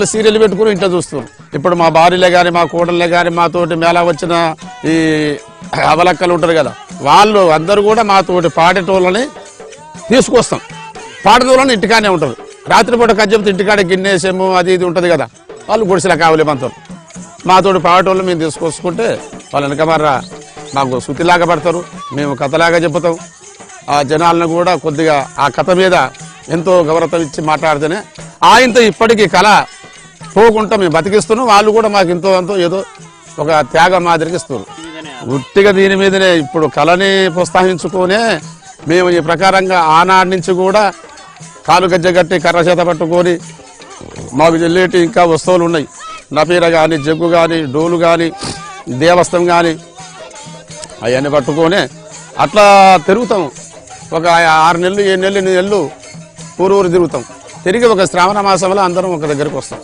Serial పెట్టుకుని ఇంట్లో చూస్తున్నారు. ఇప్పుడు మా భార్యలే కానీ మా కోడళ్ళే కానీ మాతోటి మేళ వచ్చిన ఈ అవలక్కలు ఉంటారు కదా, వాళ్ళు అందరూ కూడా మాతోటి పాడేటోళ్ళని తీసుకొస్తాం. పాడేటోళ్ళని ఇంటికానే ఉంటారు. రాత్రిపూట కజ్జంతో ఇంటికాడ గిన్నేసేమో అది ఇది ఉంటుంది కదా, వాళ్ళు గుడిసెల కావలేమంటారు. మాతోటి పాడేటోళ్ళు మేము తీసుకొచ్చుకుంటే వాళ్ళు వెనకమర్రా మాకు శృతిలాగా పడతారు, మేము కథలాగా చెబుతాం. ఆ జనాలను కూడా కొద్దిగా ఆ కథ మీద ఎంతో గౌరవం ఇచ్చి మాట్లాడితేనే ఆయనతో ఇప్పటికీ కళ పోకుండా మేము బతికిస్తున్నాం. వాళ్ళు కూడా మాకు ఎంతో ఎంతో ఏదో ఒక త్యాగం మాదిరికి ఇస్తున్నారు. ఉట్టిగా దీని మీదనే ఇప్పుడు కళని ప్రోత్సహించుకునే మేము ఈ ప్రకారంగా ఆనాటి నుంచి కూడా కాలు గజ్జ కట్టి కర్ర చేత పట్టుకొని మాకు చెల్లేటి ఇంకా వస్తువులు ఉన్నాయి. నపీర కానీ, జగ్గు కానీ, డోలు కానీ, దేవస్థం కానీ అవన్నీ పట్టుకొని అట్లా తిరుగుతాం. ఒక 6 నెలలు 7 నెలలు 8 నెలలు ఊరు తిరుగుతాం. తిరిగి ఒక శ్రావణ మాసంలో అందరం ఒక దగ్గరికి వస్తాం.